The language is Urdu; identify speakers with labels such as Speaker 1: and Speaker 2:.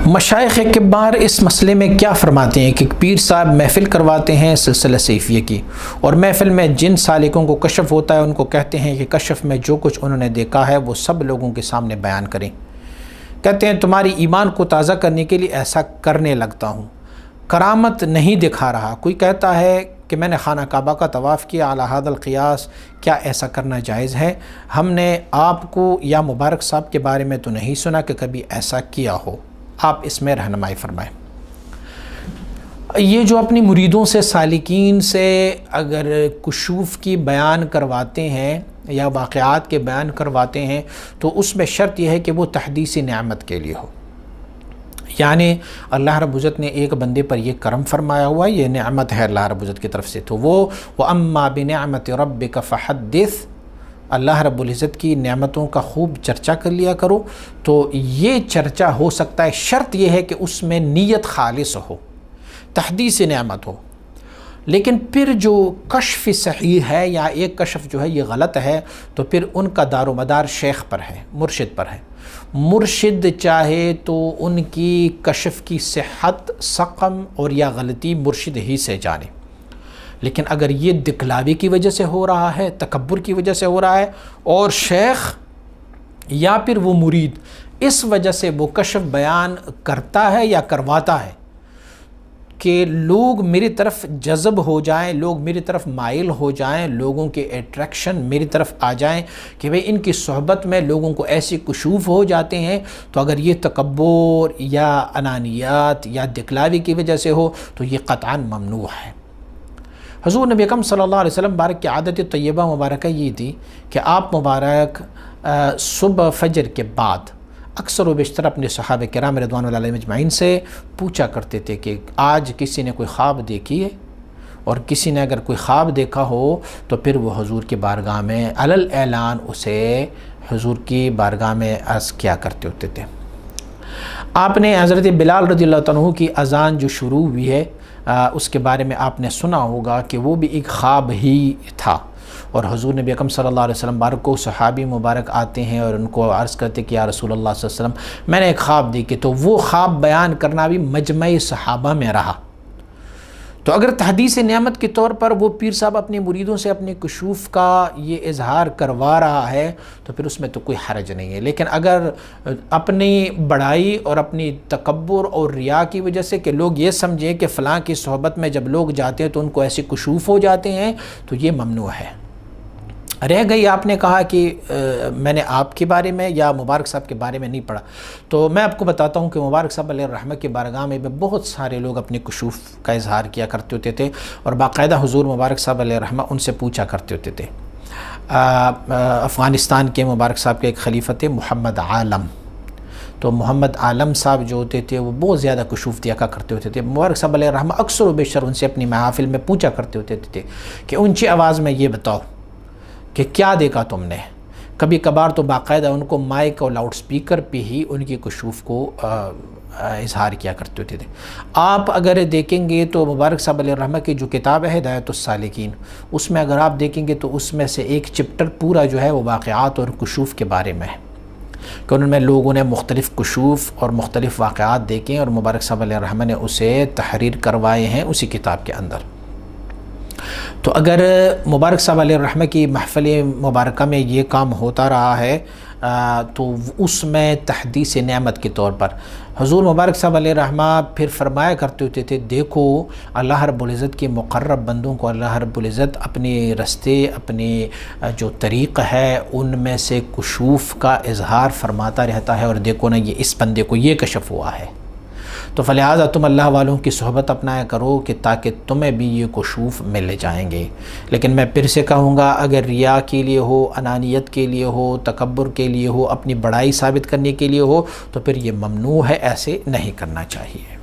Speaker 1: مشائخ کبار اس مسئلے میں کیا فرماتے ہیں کہ پیر صاحب محفل کرواتے ہیں سلسلہ صیفیہ کی، اور محفل میں جن سالکوں کو کشف ہوتا ہے ان کو کہتے ہیں کہ کشف میں جو کچھ انہوں نے دیکھا ہے وہ سب لوگوں کے سامنے بیان کریں۔ کہتے ہیں تمہاری ایمان کو تازہ کرنے کے لیے ایسا کرنے لگتا ہوں، کرامت نہیں دکھا رہا۔ کوئی کہتا ہے کہ میں نے خانہ کعبہ کا طواف کیا علی ھذا القیاس، کیا ایسا کرنا جائز ہے؟ ہم نے آپ کو یا مبارک صاحب کے بارے میں تو نہیں سنا کہ کبھی ایسا کیا ہو، آپ اس میں رہنمائی فرمائیں۔ یہ جو اپنی مریدوں سے سالکین سے اگر کشوف کی بیان کرواتے ہیں یا واقعات کے بیان کرواتے ہیں تو اس میں شرط یہ ہے کہ وہ تحدیث نعمت کے لیے ہو، یعنی اللہ رب العزت نے ایک بندے پر یہ کرم فرمایا ہوا، یہ نعمت ہے اللہ رب العزت کی طرف سے، تو وہ وَأَمَّا بِنِعْمَةِ رَبِّكَ فَحَدِّثْ، اللہ رب العزت کی نعمتوں کا خوب چرچا کر لیا کرو۔ تو یہ چرچا ہو سکتا ہے، شرط یہ ہے کہ اس میں نیت خالص ہو، تحدیث نعمت ہو۔ لیکن پھر جو کشف صحیح ہے یا ایک کشف جو ہے یہ غلط ہے تو پھر ان کا دار و مدار شیخ پر ہے، مرشد پر ہے۔ مرشد چاہے تو ان کی کشف کی صحت، سقم اور یا غلطی مرشد ہی سے جانے، لیکن اگر یہ دکھلاوی کی وجہ سے ہو رہا ہے، تکبر کی وجہ سے ہو رہا ہے، اور شیخ یا پھر وہ مرید اس وجہ سے وہ کشف بیان کرتا ہے یا کرواتا ہے کہ لوگ میری طرف جذب ہو جائیں، لوگ میری طرف مائل ہو جائیں، لوگوں کے اٹریکشن میری طرف آ جائیں کہ بھئی ان کی صحبت میں لوگوں کو ایسی کشوف ہو جاتے ہیں، تو اگر یہ تکبر یا انانیات یا دکھلاوی کی وجہ سے ہو تو یہ قطعاً ممنوع ہے۔ حضور نبی اکرم صلی اللہ علیہ وسلم مبارک کی عادت طیبہ مبارکہ یہ تھی کہ آپ مبارک صبح فجر کے بعد اکثر و بیشتر اپنے صحابہ کرام رضوان اللہ علیہم اجمعین سے پوچھا کرتے تھے کہ آج کسی نے کوئی خواب دیکھی ہے، اور کسی نے اگر کوئی خواب دیکھا ہو تو پھر وہ حضور کی بارگاہ میں علی الاعلان اسے حضور کی بارگاہ میں عرض کیا کرتے ہوتے تھے۔ آپ نے حضرت بلال رضی اللہ عنہ کی اذان جو شروع ہوئی ہے اس کے بارے میں آپ نے سنا ہوگا کہ وہ بھی ایک خواب ہی تھا، اور حضور نبی اکرم صلی اللہ علیہ وسلم مبارک کو صحابی مبارک آتے ہیں اور ان کو عرض کرتے کہ یا رسول اللہ صلی اللہ علیہ وسلم میں نے ایک خواب دیکھی، تو وہ خواب بیان کرنا بھی مجمع صحابہ میں رہا۔ تو اگر تحدیث نعمت کے طور پر وہ پیر صاحب اپنی مریدوں سے اپنی کشوف کا یہ اظہار کروا رہا ہے تو پھر اس میں تو کوئی حرج نہیں ہے، لیکن اگر اپنی بڑائی اور اپنی تکبر اور ریا کی وجہ سے کہ لوگ یہ سمجھیں کہ فلاں کی صحبت میں جب لوگ جاتے ہیں تو ان کو ایسی کشوف ہو جاتے ہیں تو یہ ممنوع ہے۔ رہ گئی آپ نے کہا کہ میں نے آپ کے بارے میں یا مبارک صاحب کے بارے میں نہیں پڑھا، تو میں آپ کو بتاتا ہوں کہ مبارک صاحب علیہ الرحمہ کی بارگاہ میں بہت سارے لوگ اپنی کشوف کا اظہار کیا کرتے ہوتے تھے، اور باقاعدہ حضور مبارک صاحب علیہ الرحمہ ان سے پوچھا کرتے ہوتے تھے۔ افغانستان کے مبارک صاحب کے ایک خلیفہ تھے محمد عالم، تو محمد عالم صاحب جو ہوتے تھے وہ بہت زیادہ کشوف دیا کرتے ہوتے تھے۔ مبارک صاحب علیہ الرحمہ اکثر و بیشتر ان سے اپنی محافل میں پوچھا کرتے ہوتے تھے کہ اونچی آواز میں یہ بتاؤ کہ کیا دیکھا تم نے۔ کبھی کبھار تو باقاعدہ ان کو مائک اور لاؤڈ سپیکر پہ ہی ان کی کشوف کو اظہار کیا کرتے ہوتے تھے۔ آپ اگر دیکھیں گے تو مبارک صاحب علیہ الرحمہ کی جو کتاب ہے ہدایت السالکین، اس میں اگر آپ دیکھیں گے تو اس میں سے ایک چپٹر پورا جو ہے وہ واقعات اور کشوف کے بارے میں ہے، کہ ان میں لوگوں نے مختلف کشوف اور مختلف واقعات دیکھیں اور مبارک صاحب علیہ الرحمہ نے اسے تحریر کروائے ہیں اسی کتاب کے اندر۔ تو اگر مبارک صاحب علیہ الرحمہ کی محفل مبارکہ میں یہ کام ہوتا رہا ہے تو اس میں تحدیث نعمت کے طور پر حضور مبارک صاحب علیہ الرحمہ پھر فرمایا کرتے ہوتے تھے دیکھو اللہ رب العزت کے مقرب بندوں کو اللہ رب العزت اپنے رستے، اپنے جو طریق ہے ان میں سے کشوف کا اظہار فرماتا رہتا ہے، اور دیکھو نا یہ اس بندے کو یہ کشف ہوا ہے، تو فلہذا تم اللہ والوں کی صحبت اپنایا کرو کہ تاکہ تمہیں بھی یہ کشوف مل جائیں گے۔ لیکن میں پھر سے کہوں گا اگر ریا کے لیے ہو، انانیت کے لیے ہو، تکبر کے لیے ہو، اپنی بڑائی ثابت کرنے کے لیے ہو تو پھر یہ ممنوع ہے، ایسے نہیں کرنا چاہیے۔